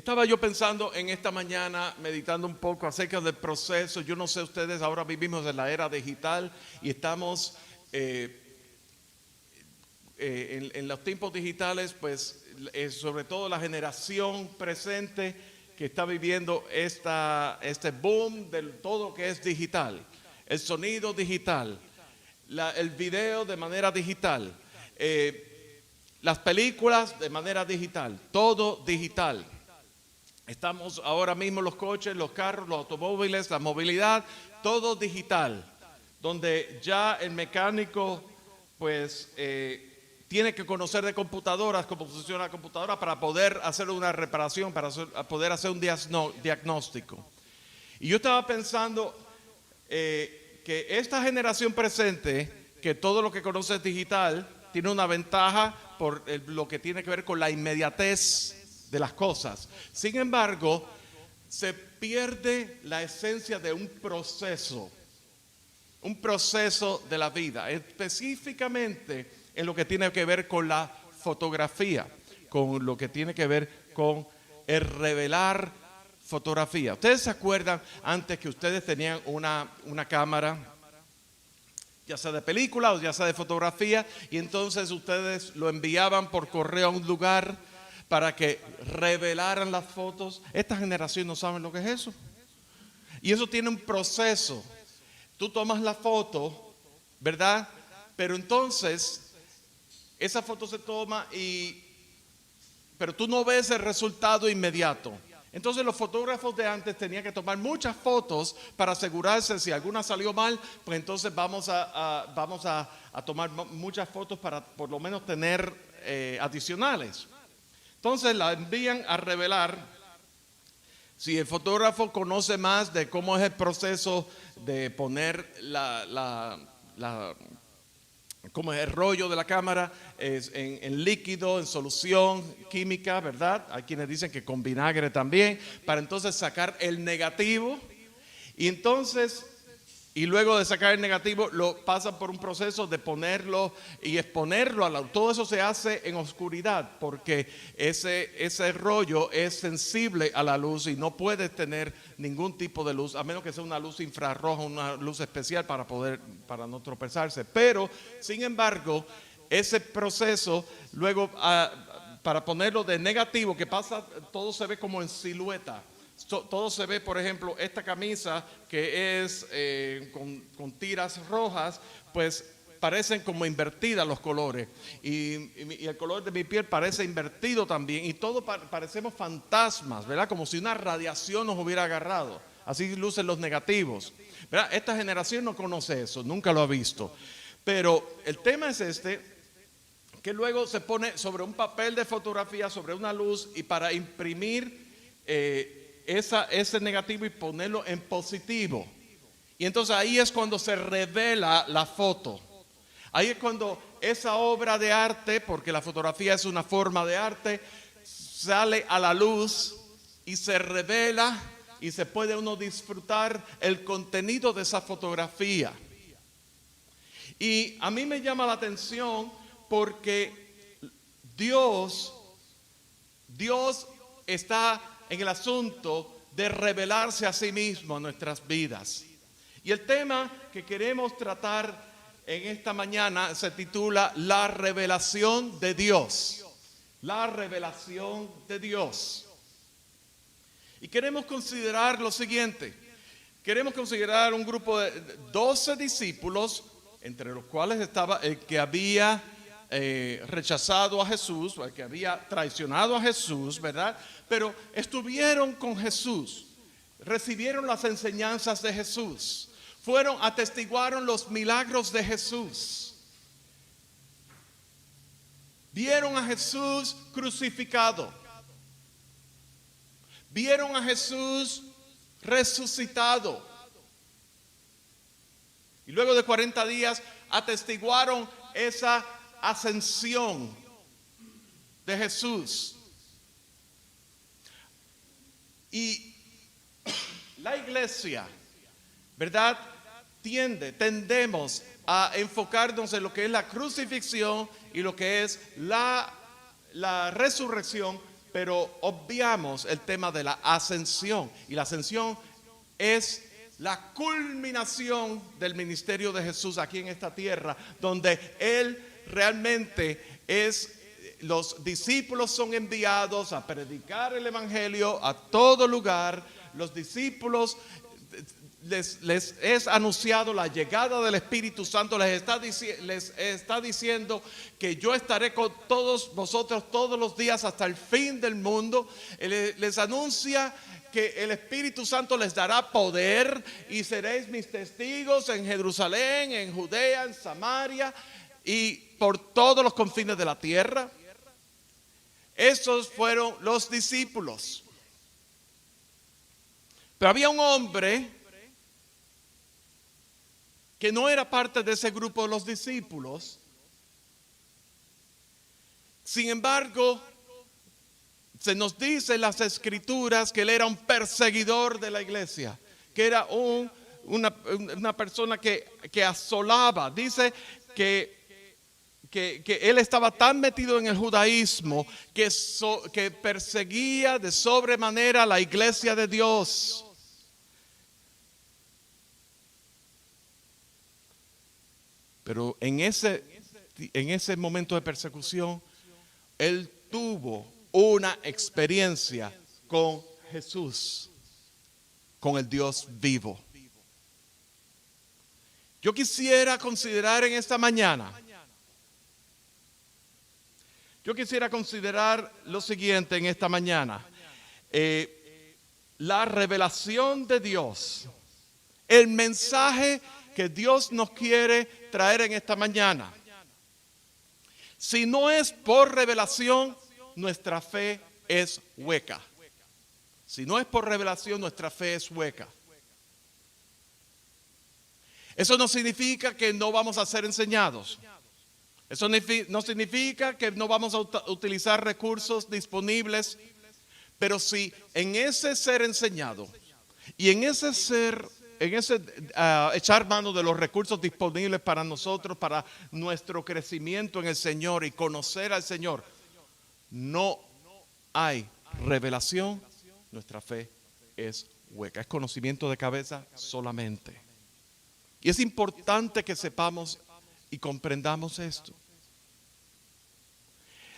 Estaba yo pensando en esta mañana, meditando un poco acerca del proceso. Yo no sé ustedes, ahora vivimos en la era digital y estamos en los tiempos digitales, pues sobre todo la generación presente que está viviendo este boom de todo lo que es digital. El sonido digital, el video de manera digital, las películas de manera digital, todo digital. Estamos ahora mismo los coches, los carros, los automóviles, la movilidad, todo digital, donde ya el mecánico pues tiene que conocer de computadoras, cómo funciona la computadora para poder hacer una reparación, para poder hacer un diagnóstico. Y yo estaba pensando que esta generación presente, que todo lo que conoce es digital, tiene una ventaja por lo que tiene que ver con la inmediatez de las cosas. Sin embargo, se pierde la esencia de un proceso de la vida, específicamente en lo que tiene que ver con la fotografía, con lo que tiene que ver con el revelar fotografía. ¿Ustedes se acuerdan antes que ustedes tenían una cámara, ya sea de película o ya sea de fotografía, y entonces ustedes lo enviaban por correo a un lugar para que revelaran las fotos? Esta generación no sabe lo que es eso. Y eso tiene un proceso. Tú tomas la foto, ¿verdad? Pero entonces, esa foto se toma pero tú no ves el resultado inmediato. Entonces los fotógrafos de antes tenían que tomar muchas fotos para asegurarse si alguna salió mal, pues entonces vamos a tomar muchas fotos para por lo menos tener adicionales. Entonces la envían a revelar. Si el fotógrafo conoce más de cómo es el proceso de poner cómo es el rollo de la cámara en líquido, en solución química, ¿verdad? Hay quienes dicen que con vinagre también, para entonces sacar el negativo. Y luego de sacar el negativo, lo pasan por un proceso de ponerlo y exponerlo a la luz. Todo eso se hace en oscuridad porque ese rollo es sensible a la luz y no puede tener ningún tipo de luz, a menos que sea una luz infrarroja, una luz especial para no tropezarse. Pero, sin embargo, ese proceso, luego para ponerlo de negativo, que pasa, todo se ve como en silueta. Todo se ve, por ejemplo, esta camisa que es con tiras rojas, pues parecen como invertidas los colores. Y el color de mi piel parece invertido también. Y todos parecemos fantasmas, ¿verdad? Como si una radiación nos hubiera agarrado. Así lucen los negativos, ¿verdad? Esta generación no conoce eso, nunca lo ha visto. Pero el tema es que luego se pone sobre un papel de fotografía, sobre una luz, y para imprimir ese negativo y ponerlo en positivo. Y entonces ahí es cuando se revela la foto. Ahí es cuando esa obra de arte, porque la fotografía es una forma de arte, sale a la luz y se revela y se puede uno disfrutar el contenido de esa fotografía. Y a mí me llama la atención porque Dios está en el asunto de revelarse a sí mismo a nuestras vidas. Y el tema que queremos tratar en esta mañana se titula La revelación de Dios. La revelación de Dios. Y queremos considerar lo siguiente. Queremos considerar un grupo de 12 discípulos, entre los cuales estaba el que había rechazado a Jesús, el que había traicionado a Jesús, ¿verdad? Pero estuvieron con Jesús, recibieron las enseñanzas de Jesús, atestiguaron los milagros de Jesús, vieron a Jesús crucificado, vieron a Jesús resucitado, y luego de 40 días atestiguaron esa ascensión de Jesús. Y la iglesia, ¿verdad? Tendemos a enfocarnos en lo que es la crucifixión y lo que es la resurrección pero obviamos el tema de la ascensión. Y la ascensión es la culminación del ministerio de Jesús aquí en esta tierra, donde Él realmente es, los discípulos son enviados a predicar el evangelio a todo lugar. Los discípulos les es anunciado la llegada del Espíritu Santo, les está diciendo que yo estaré con todos vosotros todos los días hasta el fin del mundo. Les anuncia que el Espíritu Santo les dará poder y seréis mis testigos en Jerusalén, en Judea, en Samaria y por todos los confines de la tierra. Esos fueron los discípulos. Pero había un hombre que no era parte de ese grupo de los discípulos. Sin embargo, se nos dice en las escrituras que él era un perseguidor de la iglesia, que era una persona que asolaba. Dice que él estaba tan metido en el judaísmo que perseguía de sobremanera la iglesia de Dios. Pero en ese momento de persecución, él tuvo una experiencia con Jesús, con el Dios vivo. Yo quisiera considerar en esta mañana, lo siguiente en esta mañana. La revelación de Dios, el mensaje que Dios nos quiere traer en esta mañana. Si no es por revelación, nuestra fe es hueca. Si no es por revelación, nuestra fe es hueca. Eso no significa que no vamos a ser enseñados. Eso no significa que no vamos a utilizar recursos disponibles. Pero si en ese ser enseñado y en ese echar mano de los recursos disponibles para nosotros, para nuestro crecimiento en el Señor y conocer al Señor, no hay revelación, nuestra fe es hueca, es conocimiento de cabeza solamente. Y es importante que sepamos y comprendamos esto.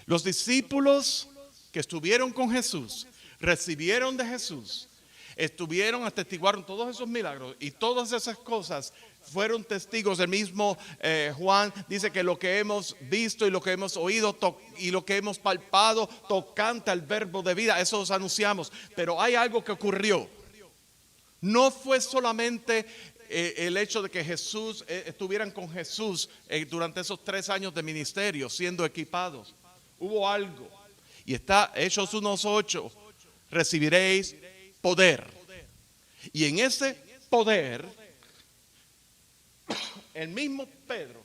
Los discípulos que estuvieron con Jesús, recibieron de Jesús, atestiguaron todos esos milagros y todas esas cosas, fueron testigos. El mismo Juan dice que lo que hemos visto y lo que hemos oído y lo que hemos palpado tocante al verbo de vida, eso os anunciamos. Pero hay algo que ocurrió. No fue solamente el hecho de que estuvieran con Jesús durante esos 3 años de ministerio siendo equipados. Hubo algo. Y está Hechos 1:8, recibiréis poder. Y en ese poder, el mismo Pedro,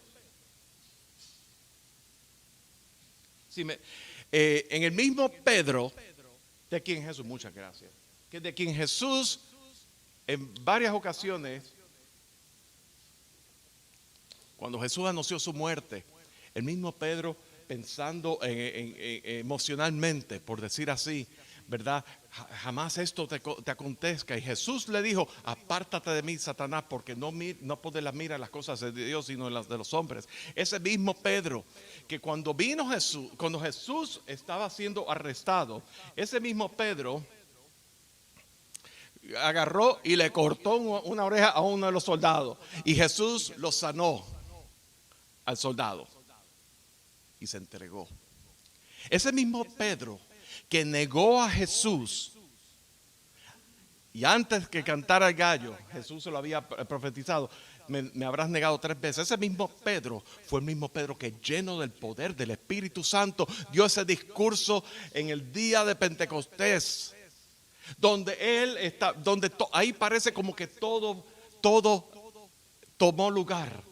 en el mismo Pedro, de quien Jesús, muchas gracias, que de quien Jesús en varias ocasiones, cuando Jesús anunció su muerte, el mismo Pedro, pensando emocionalmente, por decir así, ¿verdad? Jamás esto te acontezca. Y Jesús le dijo: apártate de mí, Satanás, porque no puedes mirar las cosas de Dios, sino las de los hombres. Ese mismo Pedro, que cuando Jesús estaba siendo arrestado, ese mismo Pedro agarró y le cortó una oreja a uno de los soldados. Y Jesús lo sanó al soldado y se entregó. Ese mismo Pedro que negó a Jesús, y antes que cantara el gallo, Jesús se lo había profetizado: me habrás negado 3 veces. Ese mismo Pedro fue el mismo Pedro que, lleno del poder del Espíritu Santo, dio ese discurso en el día de Pentecostés, donde ahí parece como que todo tomó lugar,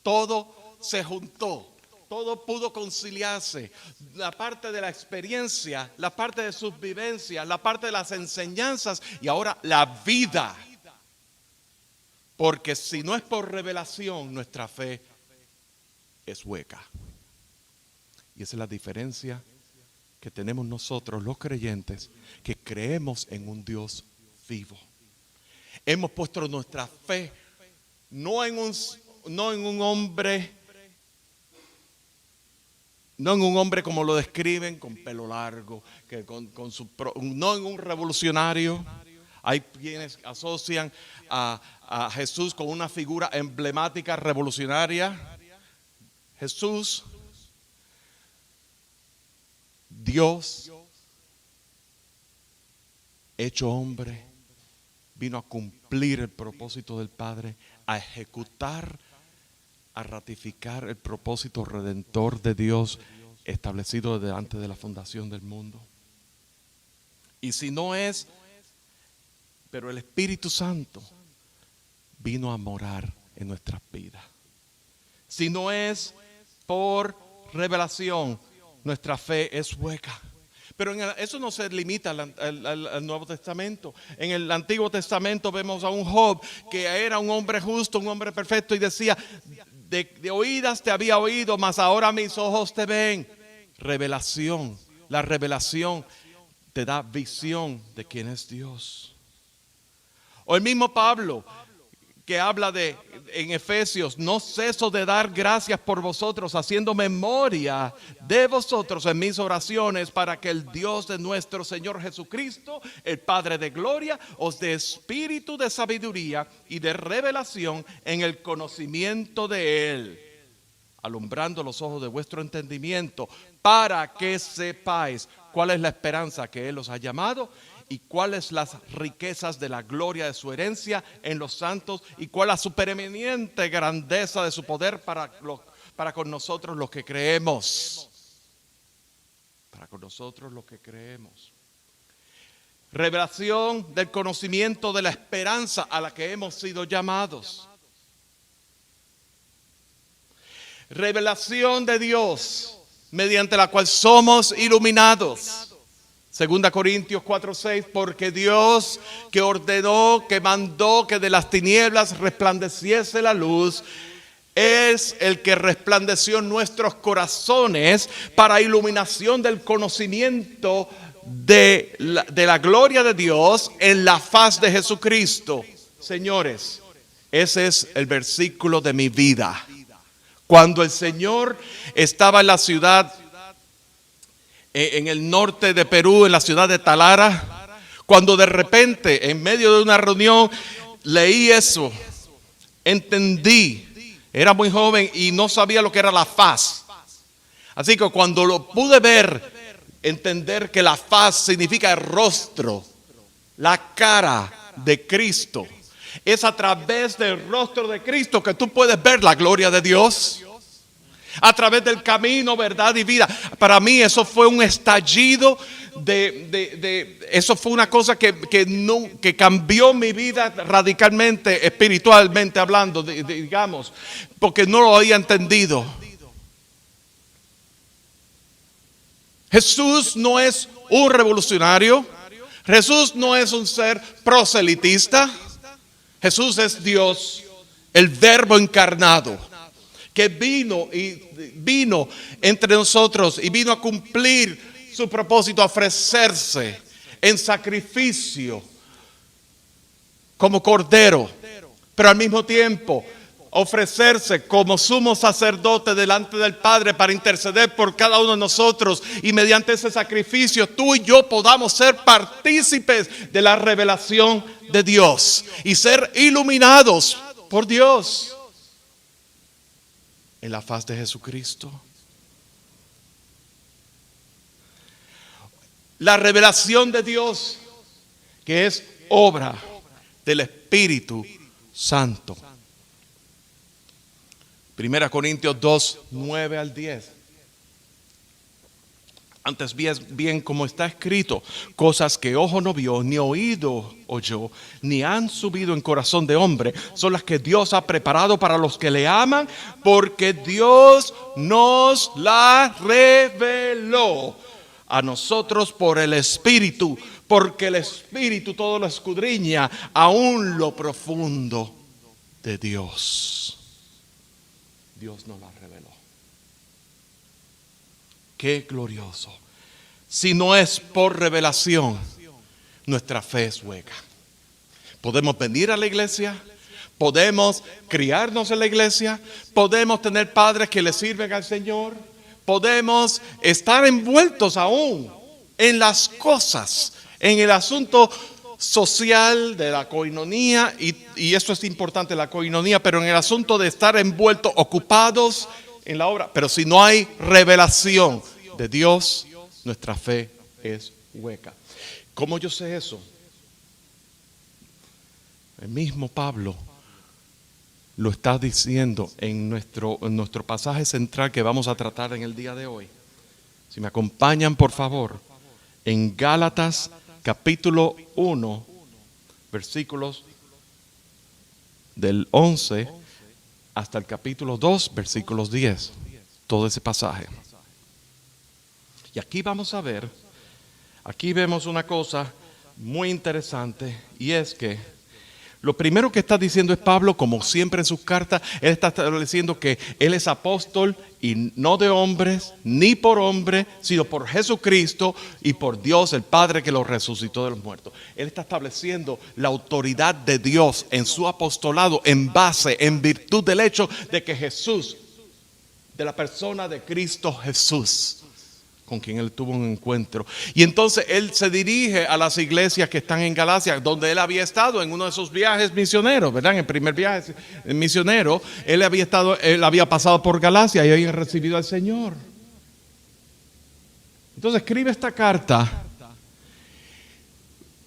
todo se juntó. Todo pudo conciliarse, la parte de la experiencia, la parte de sus vivencias, la parte de las enseñanzas y ahora la vida. Porque si no es por revelación, nuestra fe es hueca. Y esa es la diferencia que tenemos nosotros los creyentes que creemos en un Dios vivo. Hemos puesto nuestra fe no en un hombre como lo describen, con pelo largo, no en un revolucionario. Hay quienes asocian a Jesús con una figura emblemática revolucionaria. Jesús, Dios, hecho hombre, vino a cumplir el propósito del Padre, a ejecutar, a ratificar el propósito redentor de Dios establecido delante de la fundación del mundo. Y si no es, pero el Espíritu Santo vino a morar en nuestras vidas. Si no es por revelación, nuestra fe es hueca. Pero eso no se limita al Nuevo Testamento. En el Antiguo Testamento vemos a un Job que era un hombre justo, un hombre perfecto, y decía: de oídas te había oído, mas ahora mis ojos te ven. Revelación. La revelación te da visión de quién es Dios. O el mismo Pablo, que habla en Efesios: no ceso de dar gracias por vosotros, haciendo memoria de vosotros en mis oraciones, para que el Dios de nuestro Señor Jesucristo, el Padre de gloria, os dé espíritu de sabiduría y de revelación en el conocimiento de Él, alumbrando los ojos de vuestro entendimiento, para que sepáis cuál es la esperanza que Él os ha llamado, y cuáles las riquezas de la gloria de su herencia en los santos, y cuál la supereminente grandeza de su poder para con nosotros los que creemos. Para con nosotros los que creemos. Revelación del conocimiento de la esperanza a la que hemos sido llamados. Revelación de Dios mediante la cual somos iluminados. 2 Corintios 4:6, porque Dios que ordenó, que mandó que de las tinieblas resplandeciese la luz, es el que resplandeció en nuestros corazones para iluminación del conocimiento de la gloria de Dios en la faz de Jesucristo. Señores, ese es el versículo de mi vida. Cuando el Señor estaba en la ciudad, en el norte de Perú, en la ciudad de Talara, cuando de repente, en medio de una reunión, leí eso, entendí. Era muy joven y no sabía lo que era la faz. Así que cuando lo pude ver, entender que la faz significa el rostro, la cara de Cristo. Es a través del rostro de Cristo que tú puedes ver la gloria de Dios. A través del camino, verdad y vida. Para mí eso fue un estallido eso fue una cosa que cambió mi vida radicalmente, espiritualmente hablando, digamos, porque no lo había entendido. Jesús no es un revolucionario. Jesús no es un ser proselitista. Jesús es Dios, el Verbo encarnado, que vino entre nosotros y vino a cumplir su propósito, a ofrecerse en sacrificio como cordero, pero al mismo tiempo ofrecerse como sumo sacerdote delante del Padre para interceder por cada uno de nosotros, y mediante ese sacrificio tú y yo podamos ser partícipes de la revelación de Dios y ser iluminados por Dios en la faz de Jesucristo. La revelación de Dios, que es obra del Espíritu Santo. 1 Corintios 2, 9 al 10. Antes bien, como está escrito, cosas que ojo no vio, ni oído oyó, ni han subido en corazón de hombre, son las que Dios ha preparado para los que le aman, porque Dios nos las reveló a nosotros por el Espíritu, porque el Espíritu todo lo escudriña, aún lo profundo de Dios. Dios nos las reveló. Qué glorioso si no es por revelación, nuestra fe es hueca. Podemos venir a la iglesia, podemos criarnos en la iglesia, podemos tener padres que le sirven al Señor, podemos estar envueltos aún en las cosas, en el asunto social de la coinonía, y eso es importante, la coinonía, pero en el asunto de estar envueltos, ocupados en la obra. Pero si no hay revelación de Dios, nuestra fe es hueca. ¿Cómo yo sé eso? El mismo Pablo lo está diciendo en nuestro pasaje central que vamos a tratar en el día de hoy. Si me acompañan, por favor, en Gálatas capítulo 1, versículos del 11 hasta el capítulo 2, versículos 10. Todo ese pasaje. Y aquí vamos a ver, aquí vemos una cosa muy interesante, y es que lo primero que está diciendo es Pablo, como siempre en sus cartas, él está estableciendo que él es apóstol y no de hombres, ni por hombre, sino por Jesucristo y por Dios, el Padre que lo resucitó de los muertos. Él está estableciendo la autoridad de Dios en su apostolado en virtud del hecho de que Jesús, de la persona de Cristo Jesús, con quien él tuvo un encuentro. Y entonces él se dirige a las iglesias que están en Galacia, donde él había estado en uno de esos viajes misioneros, ¿verdad? En el primer viaje misionero, él había pasado por Galacia y había recibido al Señor. Entonces escribe esta carta.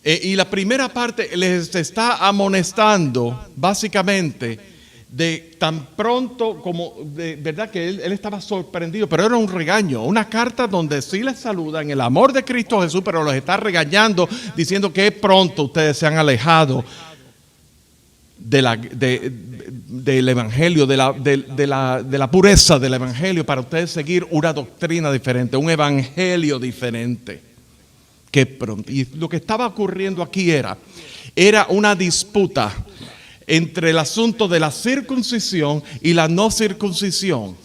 Y la primera parte les está amonestando, básicamente, de tan pronto como, de verdad que él estaba sorprendido, pero era un regaño, una carta donde sí les saluda en el amor de Cristo Jesús, pero los está regañando, diciendo que pronto ustedes se han alejado del evangelio, de la pureza del evangelio, para ustedes seguir una doctrina diferente, un evangelio diferente. Y lo que estaba ocurriendo aquí era una disputa entre el asunto de la circuncisión y la no circuncisión.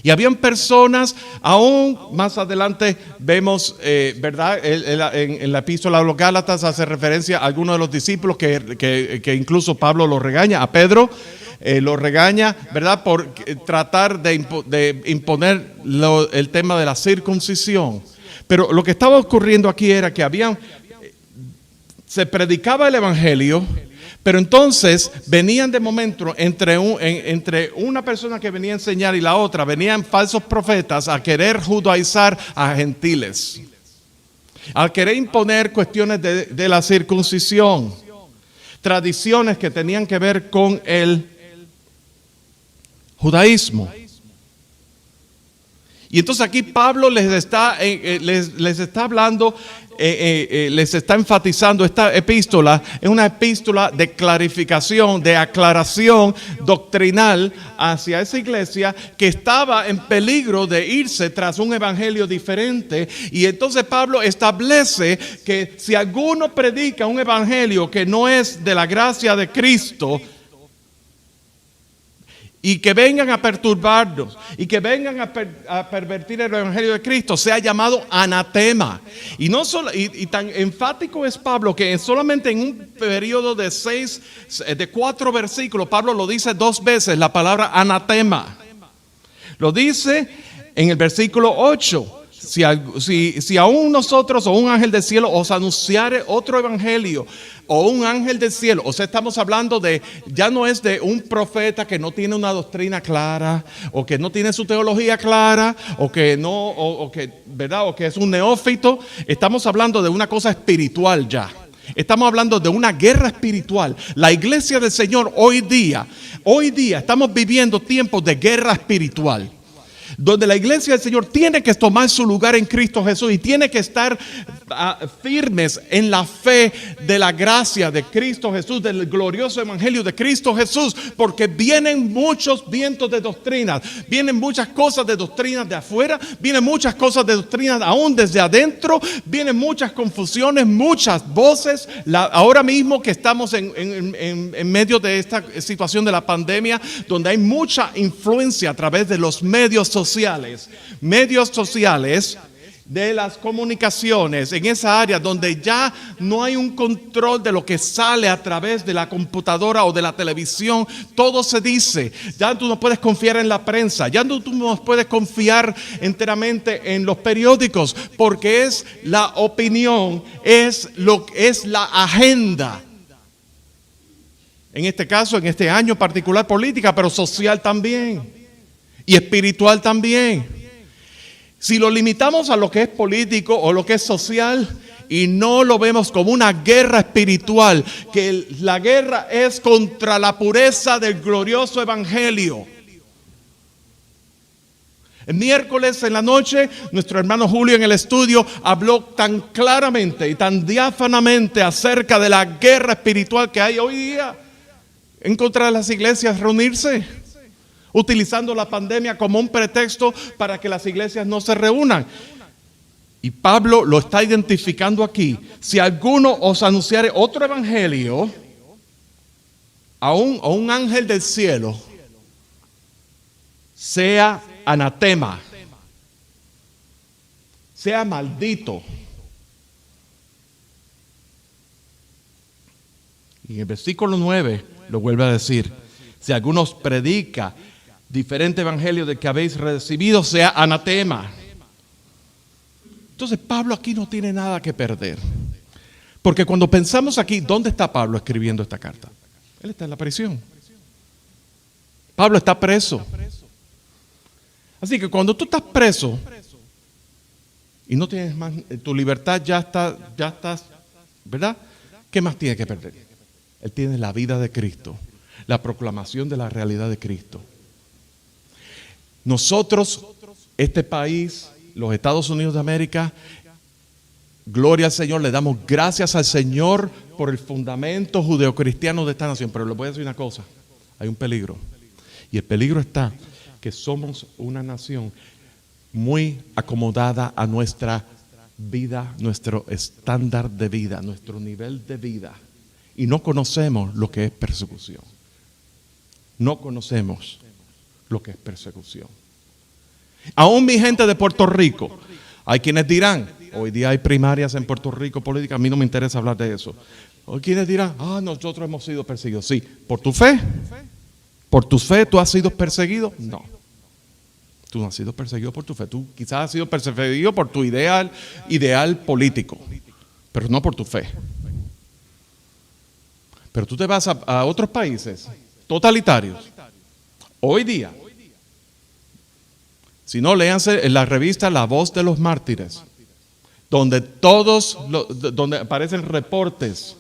Y habían personas, aún más adelante vemos, ¿verdad? En la epístola a los Gálatas hace referencia a algunos de los discípulos que incluso Pablo los regaña, a Pedro lo regaña, ¿verdad? Por tratar de imponer el tema de la circuncisión. Pero lo que estaba ocurriendo aquí era que se predicaba el evangelio, pero entonces venían de momento entre una persona que venía a enseñar y la otra, venían falsos profetas a querer judaizar a gentiles, a querer imponer cuestiones de la circuncisión, tradiciones que tenían que ver con el judaísmo. Y entonces aquí Pablo les está hablando, les está enfatizando. Esta epístola es una epístola de clarificación, de aclaración doctrinal hacia esa iglesia que estaba en peligro de irse tras un evangelio diferente. Y entonces Pablo establece que si alguno predica un evangelio que no es de la gracia de Cristo, y que vengan a perturbarnos, y que vengan a pervertir el evangelio de Cristo, sea llamado anatema. Y no solo, y tan enfático es Pablo que solamente en un periodo de 4 versículos, Pablo lo dice 2 veces, la palabra anatema. Lo dice en el versículo 8. Si aún nosotros o un ángel del cielo os anunciare otro evangelio, o un ángel del cielo, o sea, estamos hablando ya no es de un profeta que no tiene una doctrina clara, o que no tiene su teología clara, o que ¿verdad? O que es un neófito. Estamos hablando de una cosa espiritual ya. Estamos hablando de una guerra espiritual. La iglesia del Señor hoy día estamos viviendo tiempos de guerra espiritual, donde la iglesia del Señor tiene que tomar su lugar en Cristo Jesús y tiene que estar firmes en la fe de la gracia de Cristo Jesús, del glorioso evangelio de Cristo Jesús, porque vienen muchos vientos de doctrinas, vienen muchas cosas de doctrinas de afuera, vienen muchas cosas de doctrinas aún desde adentro, vienen muchas confusiones, muchas voces. Ahora mismo que estamos en medio de esta situación de la pandemia, donde hay mucha influencia a través de los medios sociales, de las comunicaciones, en esa área donde ya no hay un control de lo que sale a través de la computadora o de la televisión, todo se dice. Ya tú no puedes confiar en la prensa, ya no tú no puedes confiar enteramente en los periódicos, porque es la opinión, es la agenda. En este caso, en este año particular política, pero social también y espiritual también. Si lo limitamos a lo que es político o lo que es social y no lo vemos como una guerra espiritual, que la guerra es contra la pureza del glorioso evangelio. El miércoles en la noche, nuestro hermano Julio en el estudio habló tan claramente y tan diáfanamente acerca de la guerra espiritual que hay hoy día en contra de las iglesias reunirse, utilizando la pandemia como un pretexto para que las iglesias no se reúnan. Y Pablo lo está identificando aquí. Si alguno os anunciare otro evangelio a un ángel del cielo, sea anatema, sea maldito. Y en el versículo 9 lo vuelve a decir: si alguno os predica diferente evangelio del que habéis recibido, sea anatema. Entonces Pablo aquí no tiene nada que perder. Porque cuando pensamos aquí, ¿dónde está Pablo escribiendo esta carta? Él está en la prisión. Pablo está preso. Así que cuando tú estás preso y no tienes más, tu libertad ya estás, ¿verdad? ¿Qué más tiene que perder? Él tiene la vida de Cristo, la proclamación de la realidad de Cristo. Nosotros, este país, los Estados Unidos de América, gloria al Señor, le damos gracias al Señor por el fundamento judeocristiano de esta nación. Pero les voy a decir una cosa, hay un peligro. Y el peligro está que somos una nación muy acomodada a nuestra vida, nuestro estándar de vida, nuestro nivel de vida. Y no conocemos lo que es persecución. No conocemos lo que es persecución. Aún mi gente de Puerto Rico, hay quienes dirán, hoy día hay primarias en Puerto Rico política, a mí no me interesa hablar de eso. Hay quienes dirán, nosotros hemos sido perseguidos. Sí, ¿por tu fe? ¿Por tu fe tú has sido perseguido? No. Tú no has sido perseguido por tu fe. Tú quizás has sido perseguido por tu ideal político, pero no por tu fe. Pero tú te vas a otros países totalitarios. Hoy día, si no, léanse en la revista La Voz de los Mártires, donde donde aparecen reportes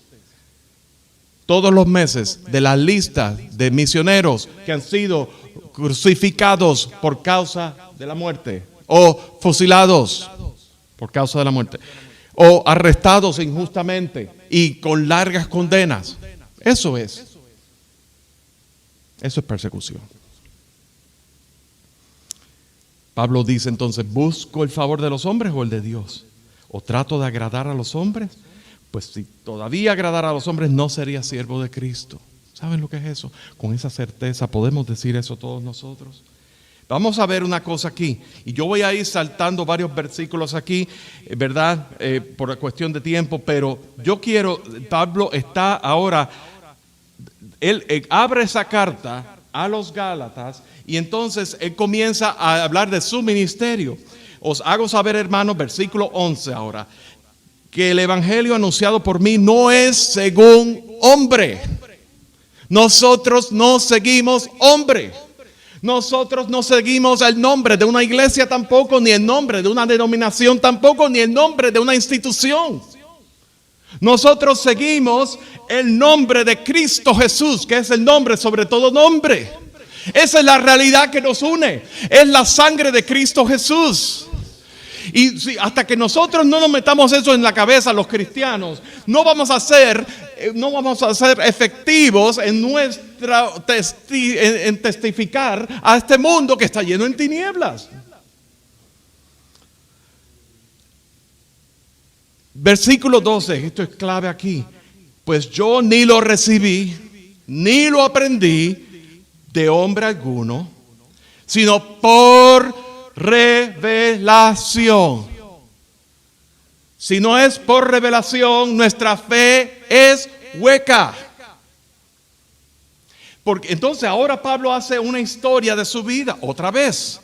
todos los meses de la lista de misioneros que han sido crucificados por causa de la muerte, o fusilados por causa de la muerte, o arrestados injustamente y con largas condenas. Eso es persecución. Pablo dice entonces, ¿busco el favor de los hombres o el de Dios? ¿O trato de agradar a los hombres? Pues si todavía agradara a los hombres, no sería siervo de Cristo. ¿Saben lo que es eso? Con esa certeza podemos decir eso todos nosotros. Vamos a ver una cosa aquí, y yo voy a ir saltando varios versículos aquí, ¿verdad? Por cuestión de tiempo, pero yo quiero, Pablo está ahora, él abre esa carta a los Gálatas y entonces él comienza a hablar de su ministerio. Os hago saber, hermanos, versículo 11 ahora, que el evangelio anunciado por mí no es según hombre. Nosotros no seguimos hombre. Nosotros no seguimos el nombre de una iglesia tampoco, ni el nombre de una denominación tampoco, ni el nombre de una institución. Nosotros seguimos el nombre de Cristo Jesús, que es el nombre sobre todo nombre. Esa es la realidad que nos une. Es la sangre de Cristo Jesús. Y si, hasta que nosotros no nos metamos eso en la cabeza, los cristianos, no vamos a ser efectivos en en testificar a este mundo que está lleno en tinieblas. Versículo 12, esto es clave aquí. Pues yo ni lo recibí, ni lo aprendí de hombre alguno, sino por revelación. Si no es por revelación, nuestra fe es hueca. Porque entonces ahora Pablo hace una historia de su vida otra vez.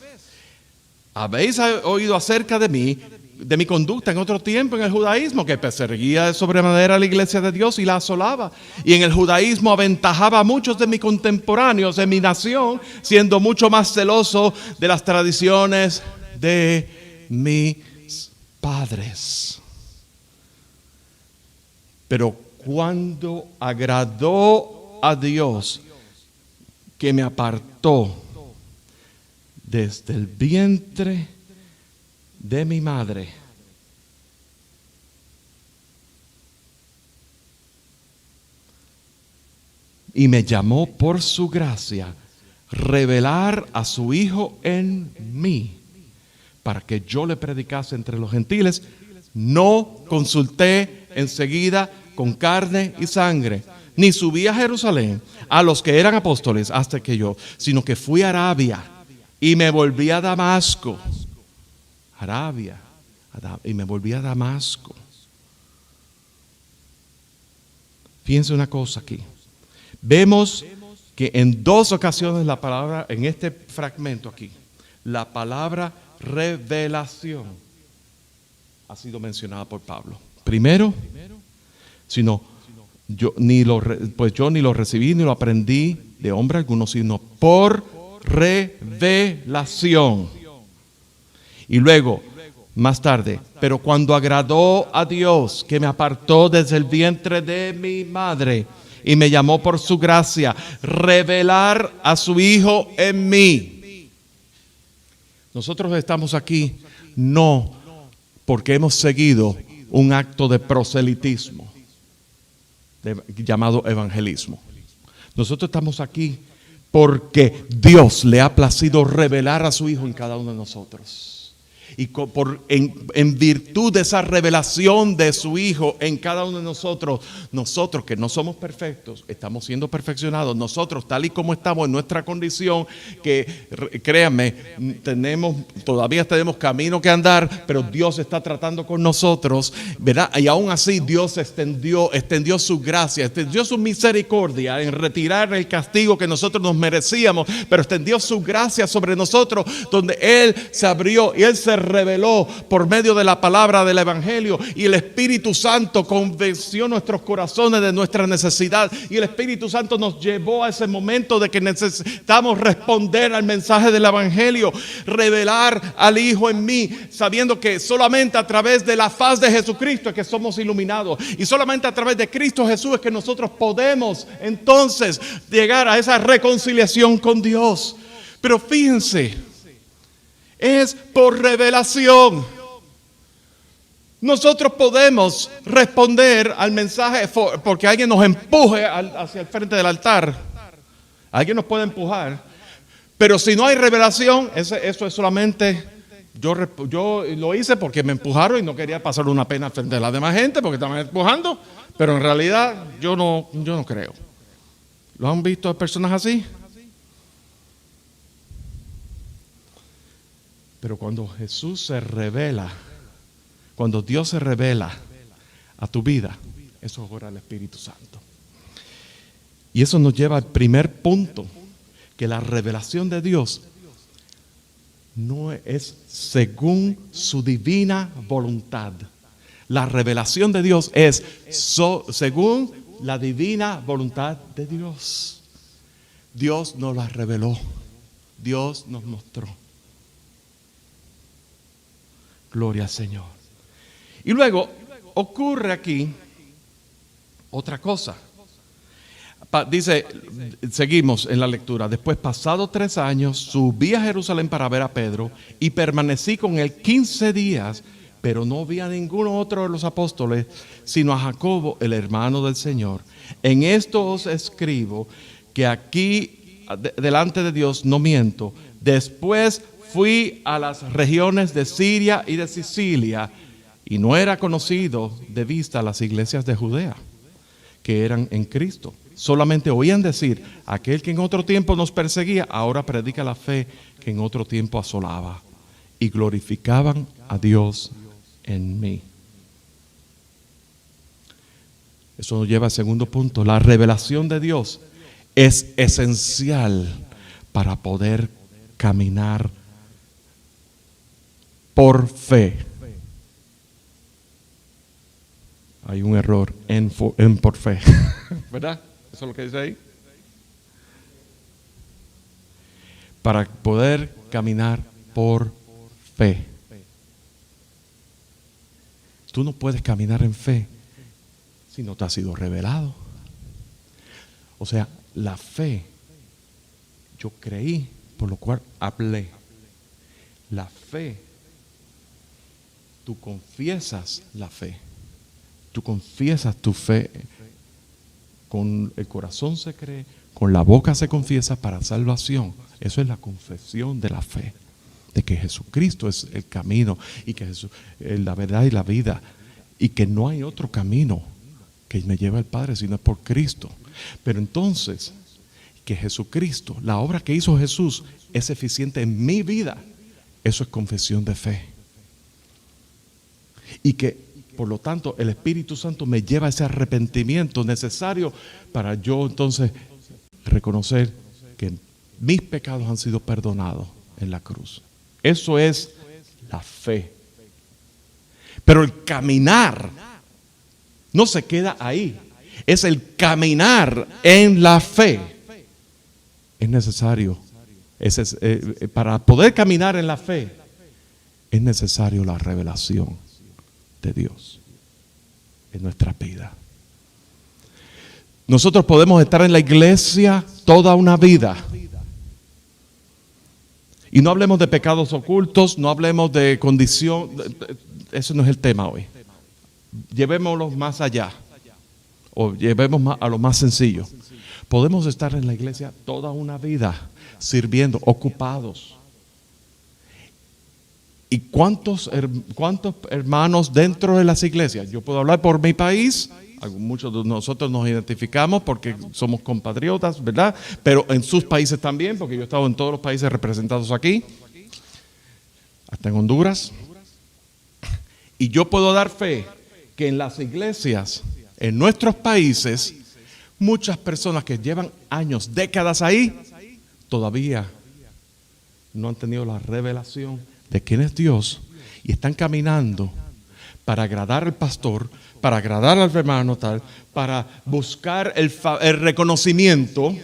Habéis oído acerca de mí, de mi conducta en otro tiempo en el judaísmo, que perseguía de sobremanera a la iglesia de Dios y la asolaba. Y en el judaísmo aventajaba a muchos de mis contemporáneos de mi nación, siendo mucho más celoso de las tradiciones de mis padres. Pero cuando agradó a Dios, que me apartó desde el vientre de mi madre, y me llamó por su gracia, revelar a su Hijo en mí, para que yo le predicase entre los gentiles, no consulté enseguida con carne y sangre, ni subí a Jerusalén a los que eran apóstoles hasta que yo, sino que fui a Arabia y me volví a Damasco. Arabia, y me volví a Damasco. Fíjense una cosa aquí. Vemos que en dos ocasiones la palabra, en este fragmento aquí, la palabra revelación ha sido mencionada por Pablo. Primero, yo ni lo recibí ni lo aprendí de hombre alguno, sino por revelación. Y luego, más tarde, pero cuando agradó a Dios, que me apartó desde el vientre de mi madre y me llamó por su gracia, revelar a su Hijo en mí. Nosotros estamos aquí no porque hemos seguido un acto de proselitismo llamado evangelismo. Nosotros estamos aquí porque Dios le ha placido revelar a su Hijo en cada uno de nosotros. Y en virtud de esa revelación de su Hijo en cada uno de nosotros que no somos perfectos, estamos siendo perfeccionados. Nosotros, tal y como estamos en nuestra condición, que créanme, todavía tenemos camino que andar, pero Dios está tratando con nosotros, ¿verdad? Y aún así Dios extendió su gracia, extendió su misericordia en retirar el castigo que nosotros nos merecíamos, pero extendió su gracia sobre nosotros, donde Él se abrió y Él se reveló por medio de la palabra del evangelio, y el Espíritu Santo convenció nuestros corazones de nuestra necesidad, y el Espíritu Santo nos llevó a ese momento de que necesitamos responder al mensaje del evangelio, revelar al Hijo en mí, sabiendo que solamente a través de la faz de Jesucristo es que somos iluminados, y solamente a través de Cristo Jesús es que nosotros podemos entonces llegar a esa reconciliación con Dios. Pero fíjense, es por revelación. Nosotros podemos responder al mensaje porque alguien nos empuje hacia el frente del altar. Alguien nos puede empujar. Pero si no hay revelación, eso es solamente, yo lo hice porque me empujaron y no quería pasar una pena frente a la demás gente porque estaban empujando. Pero en realidad yo no creo. ¿Lo han visto a personas así? Pero cuando Jesús se revela, cuando Dios se revela a tu vida, eso obra el Espíritu Santo. Y eso nos lleva al primer punto, que la revelación de Dios no es según su divina voluntad. La revelación de Dios es según la divina voluntad de Dios. Dios nos la reveló. Dios nos mostró. Gloria al Señor. Y luego ocurre aquí otra cosa. Dice, seguimos en la lectura. Después, pasados 3 años, subí a Jerusalén para ver a Pedro y permanecí con él 15 días, pero no vi a ninguno otro de los apóstoles, sino a Jacobo, el hermano del Señor. En esto os escribo que aquí, delante de Dios, no miento. Después fui a las regiones de Siria y de Sicilia, y no era conocido de vista las iglesias de Judea, que eran en Cristo. Solamente oían decir, aquel que en otro tiempo nos perseguía, ahora predica la fe que en otro tiempo asolaba. Y glorificaban a Dios en mí. Eso nos lleva al segundo punto. La revelación de Dios es esencial para poder caminar por fe. Hay un error en por fe, ¿verdad? Eso es lo que dice ahí. Para poder caminar por fe. Tú no puedes caminar en fe si no te ha sido revelado. O sea, la fe, yo creí, por lo cual hablé. La fe, tú confiesas la fe. Tú confiesas tu fe. Con el corazón se cree, con la boca se confiesa para salvación. Eso es la confesión de la fe. De que Jesucristo es el camino y que Jesús es la verdad y la vida. Y que no hay otro camino que me lleve al Padre sino es por Cristo. Pero entonces, que Jesucristo, la obra que hizo Jesús es eficiente en mi vida. Eso es confesión de fe. Y que por lo tanto el Espíritu Santo me lleva a ese arrepentimiento necesario para yo entonces reconocer que mis pecados han sido perdonados en la cruz. Eso es la fe. Pero el caminar no se queda ahí. Es el caminar en la fe. Es necesario. Para poder caminar en la fe, es necesario la revelación de Dios en nuestra vida. Nosotros podemos estar en la iglesia toda una vida. Y no hablemos de pecados ocultos, no hablemos de condición, eso no es el tema hoy. Llevémoslo más allá, o llevemos a lo más sencillo. Podemos estar en la iglesia toda una vida, sirviendo, ocupados. ¿Y cuántos hermanos dentro de las iglesias? Yo puedo hablar por mi país. Muchos de nosotros nos identificamos porque somos compatriotas, ¿verdad? Pero en sus países también, porque yo he estado en todos los países representados aquí, hasta en Honduras. Y yo puedo dar fe que en las iglesias, en nuestros países, muchas personas que llevan años, décadas ahí, todavía no han tenido la revelación de quién es Dios y están caminando para agradar al pastor, para agradar al hermano tal, para buscar el reconocimiento.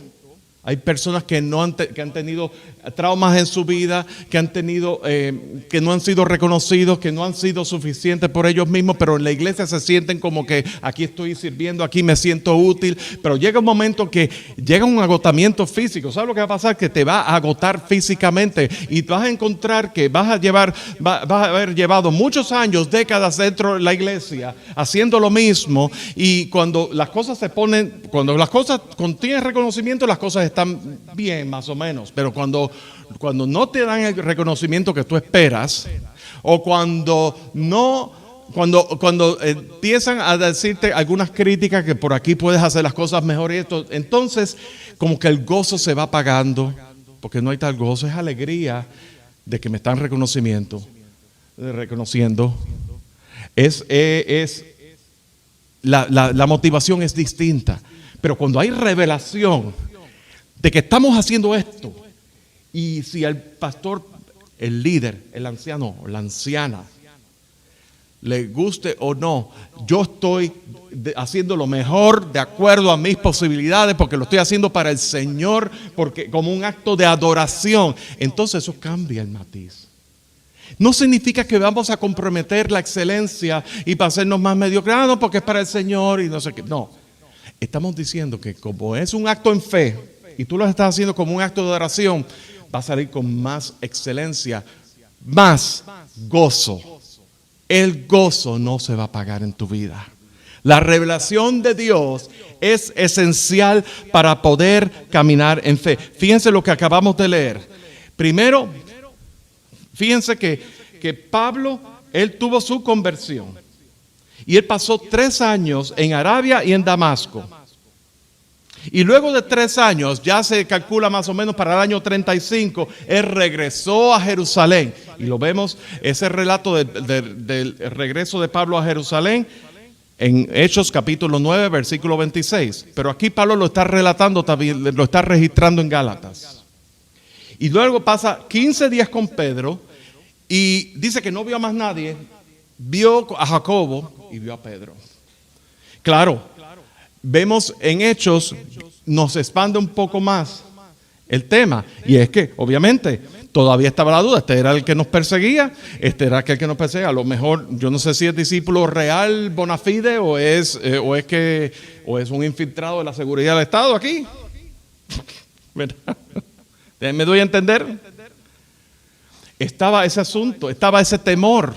Hay personas que han tenido traumas en su vida, que no han sido reconocidos, que no han sido suficientes por ellos mismos, pero en la iglesia se sienten como que aquí estoy sirviendo, aquí me siento útil. Pero llega un momento que llega un agotamiento físico. ¿Sabes lo que va a pasar? Que te va a agotar físicamente y vas a encontrar que vas a haber llevado muchos años, décadas dentro de la iglesia haciendo lo mismo, y cuando las cosas tienes reconocimiento, las cosas están bien más o menos, pero cuando no te dan el reconocimiento que tú esperas, o cuando empiezan a decirte algunas críticas que por aquí puedes hacer las cosas mejor y esto, entonces como que el gozo se va apagando, porque no hay tal gozo, es alegría de que me están reconociendo. La motivación es distinta, pero cuando hay revelación de que estamos haciendo esto, y si al pastor, el líder, el anciano o la anciana, le guste o no, yo estoy haciendo lo mejor de acuerdo a mis posibilidades, porque lo estoy haciendo para el Señor, porque como un acto de adoración, entonces eso cambia el matiz. No significa que vamos a comprometer la excelencia y para hacernos más mediocres, no, porque es para el Señor y no sé qué. No, estamos diciendo que como es un acto en fe y tú lo estás haciendo como un acto de adoración, va a salir con más excelencia, más gozo. El gozo no se va a apagar en tu vida. La revelación de Dios es esencial para poder caminar en fe. Fíjense lo que acabamos de leer. Primero, fíjense que Pablo, él tuvo su conversión. Y él pasó 3 años en Arabia y en Damasco. Y luego de 3 años, ya se calcula más o menos para el año 35, él regresó a Jerusalén. Y lo vemos, ese relato del regreso de Pablo a Jerusalén, en Hechos capítulo 9, versículo 26. Pero aquí Pablo lo está relatando, lo está registrando en Gálatas. Y luego pasa 15 días con Pedro y dice que no vio a más nadie, vio a Jacobo y vio a Pedro. Claro, vemos en Hechos, nos expande un poco más el tema. Y es que, obviamente, todavía estaba la duda. Este era el que nos perseguía, este era aquel que nos perseguía. A lo mejor, yo no sé si es discípulo real, bona fide, o es un infiltrado de la seguridad del Estado aquí. ¿Verdad? ¿Me doy a entender? Estaba ese asunto, estaba ese temor.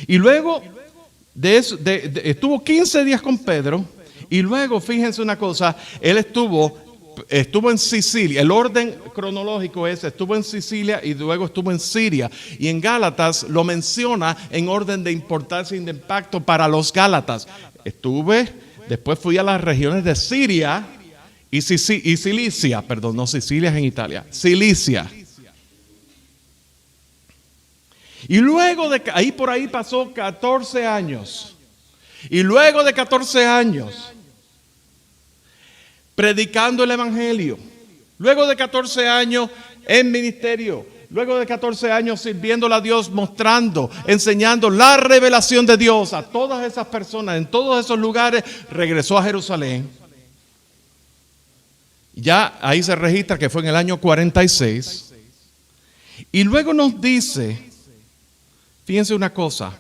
Y luego de eso, estuvo 15 días con Pedro. Y luego, fíjense una cosa, él estuvo en Sicilia. El orden cronológico es: estuvo en Sicilia y luego estuvo en Siria. Y en Gálatas lo menciona en orden de importancia y de impacto para los Gálatas. Después fui a las regiones de Siria y Cilicia, perdón, no, Sicilia es en Italia, Cilicia. Y luego de ahí, por ahí pasó 14 años. Y luego de 14 años predicando el evangelio, luego de 14 años en ministerio, luego de 14 años sirviéndole a Dios, mostrando, enseñando la revelación de Dios a todas esas personas en todos esos lugares, regresó a Jerusalén. Ya ahí se registra que fue en el año 46. Y luego nos dice, fíjense una cosa,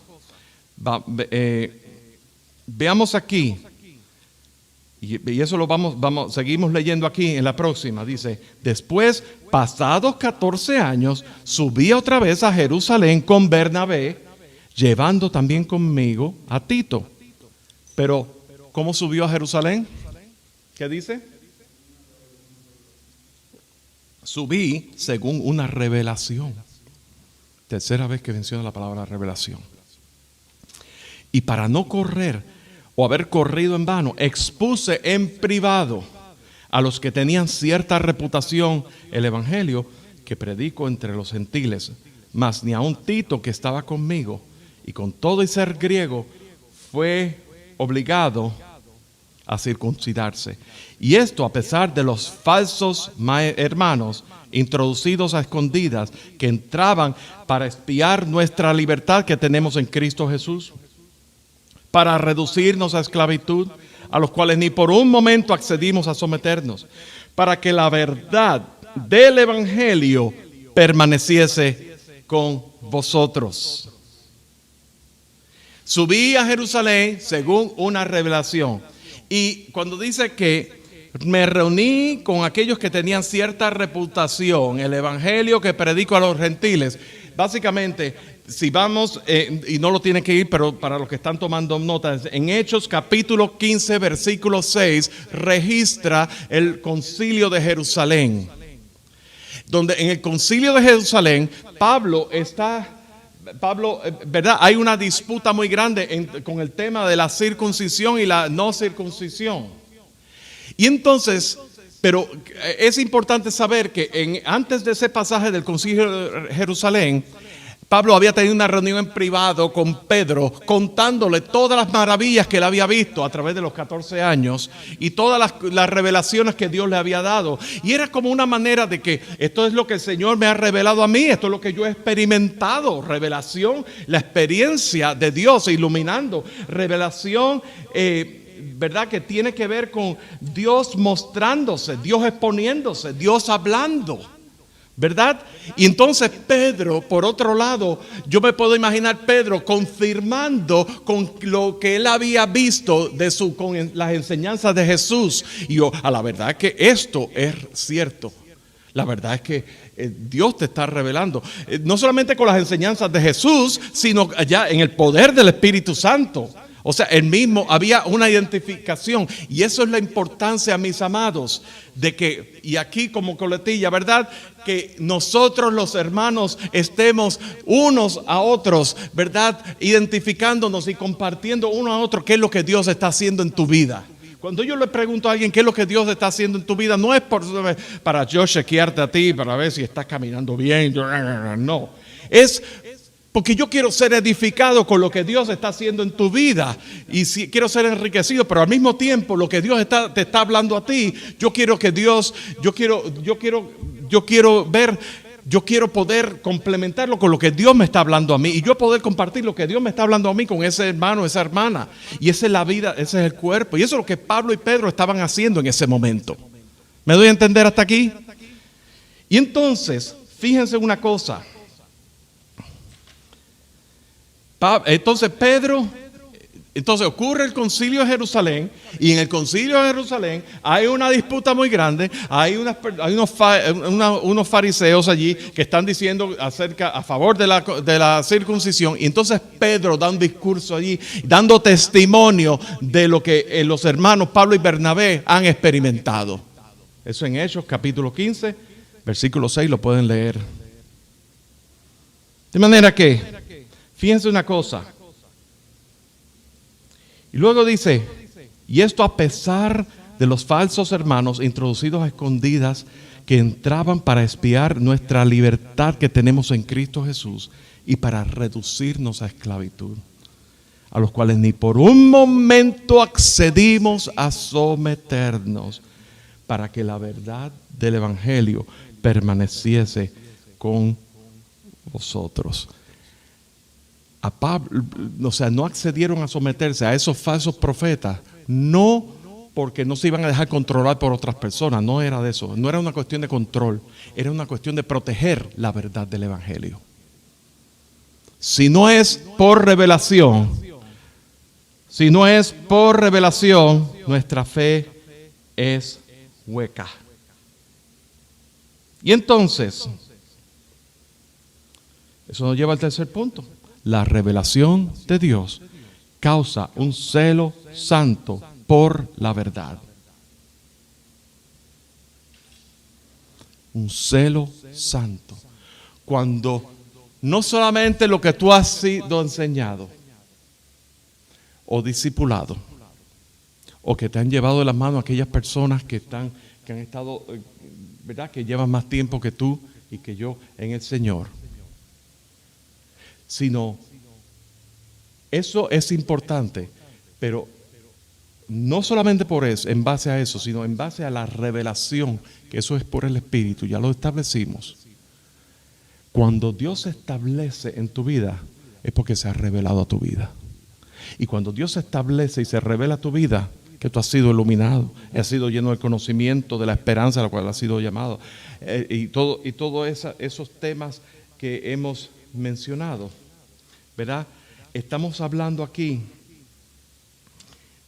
veamos aquí. Y eso lo seguimos leyendo aquí en la próxima. Dice: después, pasados 14 años, subí otra vez a Jerusalén con Bernabé, llevando también conmigo a Tito. Pero, ¿cómo subió a Jerusalén? ¿Qué dice? Subí según una revelación. Tercera vez que menciona la palabra revelación. Y para no correr o haber corrido en vano, expuse en privado a los que tenían cierta reputación el evangelio que predico entre los gentiles, mas ni aun Tito, que estaba conmigo, y con todo y ser griego, fue obligado a circuncidarse. Y esto a pesar de los falsos hermanos introducidos a escondidas que entraban para espiar nuestra libertad que tenemos en Cristo Jesús, para reducirnos a esclavitud, a los cuales ni por un momento accedimos a someternos, para que la verdad del evangelio permaneciese con vosotros. Subí a Jerusalén según una revelación. Y cuando dice que me reuní con aquellos que tenían cierta reputación, el evangelio que predico a los gentiles, básicamente, si vamos, y no lo tienen que ir, pero para los que están tomando notas, en Hechos capítulo 15, versículo 6, registra el concilio de Jerusalén. Donde en el concilio de Jerusalén, ¿verdad? Hay una disputa muy grande con el tema de la circuncisión y la no circuncisión. Y entonces, pero es importante saber que antes de ese pasaje del concilio de Jerusalén, Pablo había tenido una reunión en privado con Pedro, contándole todas las maravillas que él había visto a través de los 14 años y todas las revelaciones que Dios le había dado. Y era como una manera de que esto es lo que el Señor me ha revelado a mí, esto es lo que yo he experimentado. Revelación, la experiencia de Dios iluminando. Revelación, ¿verdad? Que tiene que ver con Dios mostrándose, Dios exponiéndose, Dios hablando. ¿Verdad? Y entonces Pedro, por otro lado, yo me puedo imaginar Pedro confirmando con lo que él había visto con las enseñanzas de Jesús. Y a la verdad que esto es cierto. La verdad es que Dios te está revelando, no solamente con las enseñanzas de Jesús, sino allá en el poder del Espíritu Santo. O sea, él mismo, había una identificación. Y eso es la importancia, mis amados, de que, y aquí como coletilla, ¿verdad? Que nosotros los hermanos estemos unos a otros, ¿verdad? Identificándonos y compartiendo uno a otro qué es lo que Dios está haciendo en tu vida. Cuando yo le pregunto a alguien qué es lo que Dios está haciendo en tu vida, no es para yo chequearte a ti, para ver si estás caminando bien. No, es Porque yo quiero ser edificado con lo que Dios está haciendo en tu vida. Y si quiero ser enriquecido, pero al mismo tiempo lo que Dios te está hablando a ti, yo quiero que Dios, yo quiero poder complementarlo con lo que Dios me está hablando a mí. Y yo poder compartir lo que Dios me está hablando a mí con ese hermano, esa hermana. Y esa es la vida, ese es el cuerpo. Y eso es lo que Pablo y Pedro estaban haciendo en ese momento. ¿Me doy a entender hasta aquí? Y entonces, fíjense una cosa. Entonces ocurre el concilio de Jerusalén, y en el concilio de Jerusalén hay una disputa muy grande. Hay unos fariseos allí que están diciendo a favor de la circuncisión, y entonces Pedro da un discurso allí dando testimonio de lo que los hermanos Pablo y Bernabé han experimentado. Eso en Hechos capítulo 15, versículo 6, lo pueden leer. De manera que, fíjense una cosa. Y luego dice, y esto a pesar de los falsos hermanos introducidos a escondidas que entraban para espiar nuestra libertad que tenemos en Cristo Jesús y para reducirnos a esclavitud, a los cuales ni por un momento accedimos a someternos, para que la verdad del Evangelio permaneciese con vosotros. A Pablo, o sea, no accedieron a someterse a esos falsos profetas, no porque no se iban a dejar controlar por otras personas, no era de eso, no era una cuestión de control, era una cuestión de proteger la verdad del Evangelio. Si no es por revelación, nuestra fe es hueca. Y entonces, eso nos lleva al tercer punto. La revelación de Dios causa un celo santo por la verdad. Un celo santo. Cuando no solamente lo que tú has sido enseñado o discipulado, o que te han llevado de las manos aquellas personas que han estado, ¿verdad?, que llevan más tiempo que tú y que yo en el Señor. Sino, eso es importante, pero no solamente por eso, en base a eso, sino en base a la revelación, que eso es por el Espíritu, ya lo establecimos. Cuando Dios se establece en tu vida, es porque se ha revelado a tu vida. Y cuando Dios se establece y se revela a tu vida, que tú has sido iluminado, has sido lleno del conocimiento, de la esperanza a la cual has sido llamado, y todos esos temas que hemos mencionado, ¿verdad? Estamos hablando aquí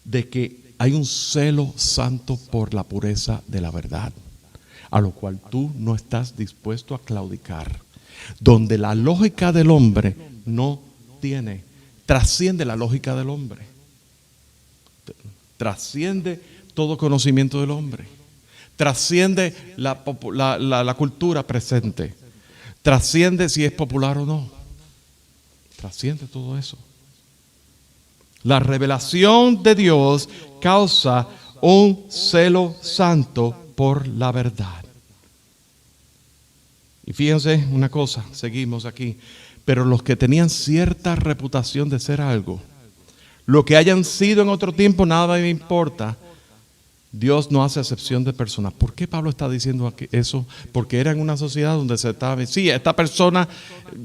de que hay un celo santo por la pureza de la verdad, a lo cual tú no estás dispuesto a claudicar, donde la lógica del hombre trasciende la lógica del hombre, trasciende todo conocimiento del hombre, trasciende la cultura presente, trasciende si es popular o no. Trasciende todo eso. La revelación de Dios causa un celo santo por la verdad. Y fíjense una cosa, seguimos aquí. Pero los que tenían cierta reputación de ser algo, lo que hayan sido en otro tiempo, nada me importa. Dios no hace excepción de personas. ¿Por qué Pablo está diciendo eso? Porque era en una sociedad donde se estaba... Sí, esta persona,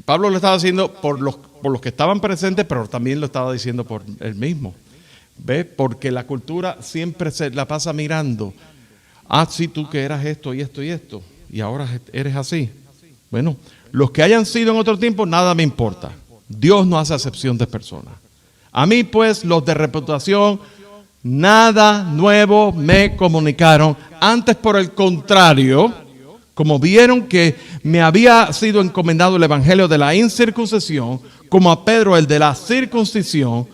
Pablo lo estaba diciendo por los que estaban presentes, pero también lo estaba diciendo por él mismo. ¿Ve? Porque la cultura siempre se la pasa mirando. Ah, sí, tú que eras esto y esto y esto, y ahora eres así. Bueno, los que hayan sido en otro tiempo, nada me importa. Dios no hace excepción de personas. A mí, pues, los de reputación... nada nuevo me comunicaron, antes por el contrario, como vieron que me había sido encomendado el evangelio de la incircuncisión, como a Pedro el de la circuncisión,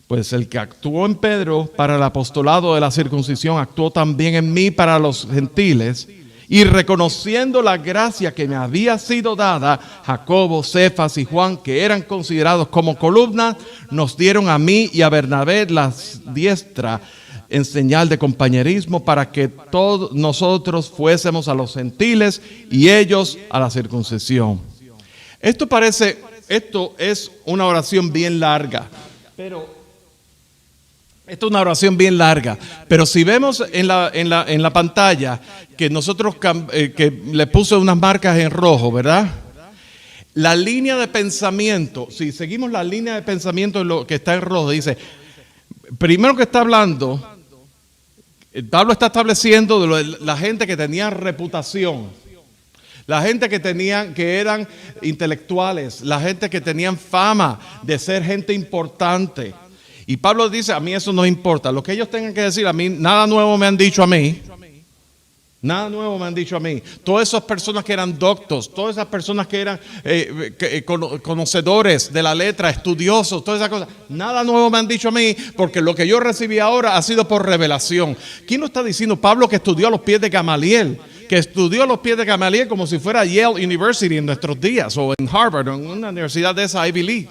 pues el que actuó en Pedro para el apostolado de la circuncisión, actuó también en mí para los gentiles. Y reconociendo la gracia que me había sido dada, Jacobo, Cefas y Juan, que eran considerados como columnas, nos dieron a mí y a Bernabé la diestra en señal de compañerismo, para que todos nosotros fuésemos a los gentiles y ellos a la circuncisión. Esto parece esto es una oración bien larga, esto es una oración bien larga, pero si vemos en la pantalla que nosotros que le puse unas marcas en rojo, ¿verdad? La línea de pensamiento, si seguimos la línea de pensamiento en lo que está en rojo, dice, primero que está hablando, Pablo está estableciendo de la gente que tenía reputación, la gente que eran intelectuales, la gente que tenían fama de ser gente importante. Y Pablo dice, a mí eso no importa. Lo que ellos tengan que decir, a mí nada nuevo me han dicho a mí. Nada nuevo me han dicho a mí. Todas esas personas que eran doctos, todas esas personas que eran conocedores de la letra, estudiosos, todas esas cosas. Nada nuevo me han dicho a mí, porque lo que yo recibí ahora ha sido por revelación. ¿Quién lo está diciendo? Pablo, que estudió a los pies de Gamaliel. Que estudió a los pies de Gamaliel como si fuera Yale University en nuestros días, o en Harvard, o en una universidad de esa Ivy League.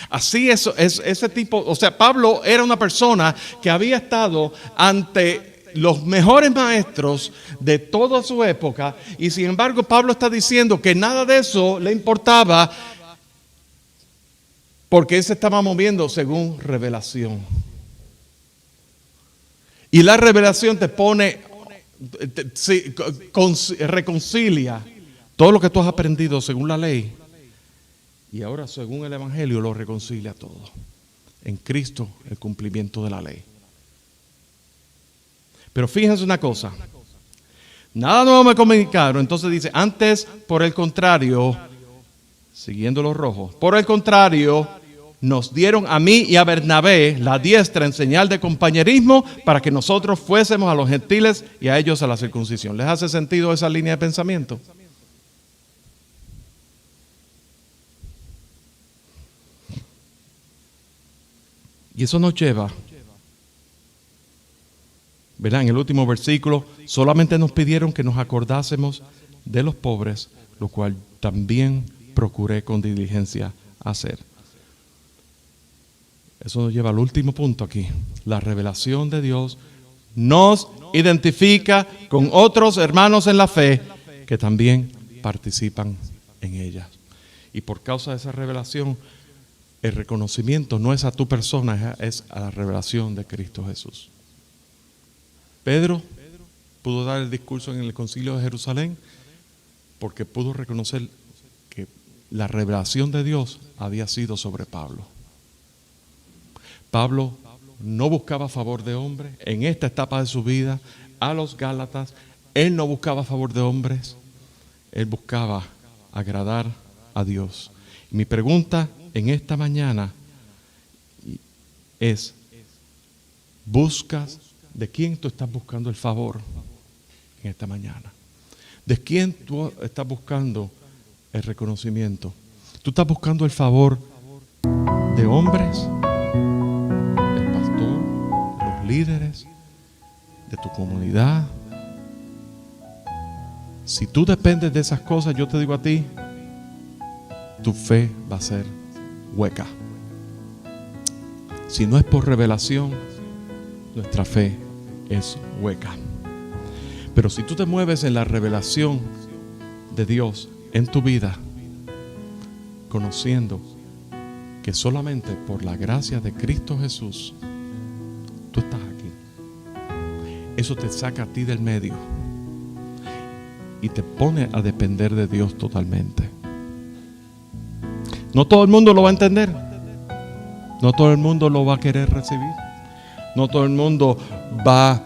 Así es ese tipo, o sea, Pablo era una persona que había estado ante los mejores maestros de toda su época, y sin embargo Pablo está diciendo que nada de eso le importaba, porque él se estaba moviendo según revelación. Y la revelación te pone, reconcilia todo lo que tú has aprendido según la ley. Y ahora, según el Evangelio, lo reconcilia todo. En Cristo, el cumplimiento de la ley. Pero fíjense una cosa. Nada nuevo me comunicaron. Entonces dice, antes, por el contrario, siguiendo los rojos, por el contrario, nos dieron a mí y a Bernabé la diestra en señal de compañerismo para que nosotros fuésemos a los gentiles y a ellos a la circuncisión. ¿Les hace sentido esa línea de pensamiento? Y eso nos lleva, ¿verdad? En el último versículo, solamente nos pidieron que nos acordásemos de los pobres, lo cual también procuré con diligencia hacer. Eso nos lleva al último punto aquí. La revelación de Dios nos identifica con otros hermanos en la fe que también participan en ella. Y por causa de esa revelación, el reconocimiento no es a tu persona, es a la revelación de Cristo Jesús. Pedro pudo dar el discurso en el concilio de Jerusalén porque pudo reconocer que la revelación de Dios había sido sobre Pablo. Pablo no buscaba favor de hombres en esta etapa de su vida. A los Gálatas, él no buscaba favor de hombres, él buscaba agradar a Dios. Y mi pregunta en esta mañana es, ¿de quién tú estás buscando el favor en esta mañana? ¿De quién tú estás buscando el reconocimiento? ¿Tú estás buscando el favor de hombres, del pastor, de los líderes, de tu comunidad? Si tú dependes de esas cosas, yo te digo a ti, tu fe va a ser hueca. Si no es por revelación, nuestra fe es hueca. Pero si tú te mueves en la revelación de Dios en tu vida, conociendo que solamente por la gracia de Cristo Jesús tú estás aquí, eso te saca a ti del medio y te pone a depender de Dios totalmente. No todo el mundo lo va a entender. No todo el mundo lo va a querer recibir. No todo el mundo va,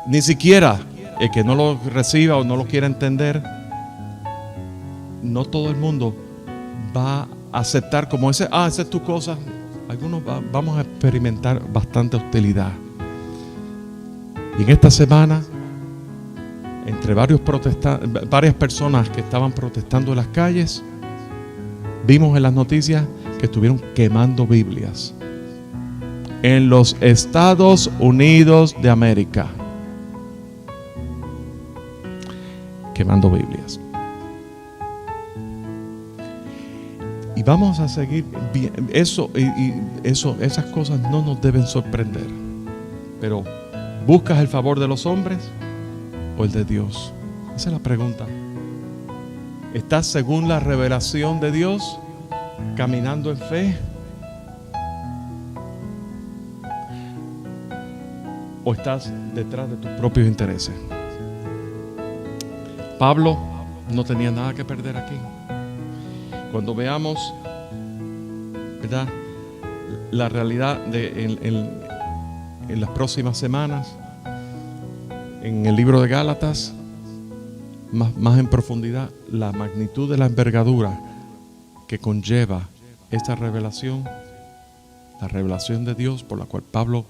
ni siquiera el que no lo reciba o no lo quiera entender, no todo el mundo va a aceptar como esa es tu cosa. Algunos vamos a experimentar bastante hostilidad. Y en esta semana, entre varias personas que estaban protestando en las calles, vimos en las noticias que estuvieron quemando Biblias en los Estados Unidos de América. Quemando Biblias. Y vamos a seguir bien. Esas cosas no nos deben sorprender. Pero, ¿buscas el favor de los hombres o el de Dios? Esa es la pregunta. ¿Estás según la revelación de Dios caminando en fe? ¿O estás detrás de tus propios intereses? Pablo no tenía nada que perder aquí. Cuando veamos, ¿verdad?, la realidad en las próximas semanas, en el libro de Gálatas, más en profundidad, la magnitud de la envergadura que conlleva esta revelación, la revelación de Dios por la cual Pablo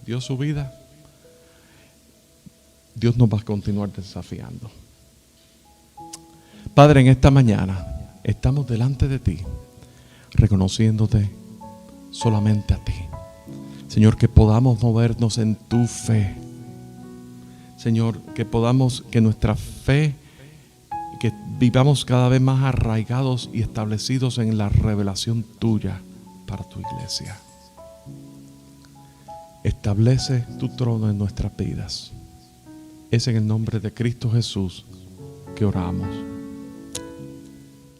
dio su vida, Dios nos va a continuar desafiando. Padre, en esta mañana estamos delante de ti, reconociéndote solamente a ti. Señor, que podamos movernos en tu fe. Señor, que nuestra fe, que vivamos cada vez más arraigados y establecidos en la revelación tuya para tu iglesia. Establece tu trono en nuestras vidas. Es en el nombre de Cristo Jesús que oramos.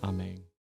Amén.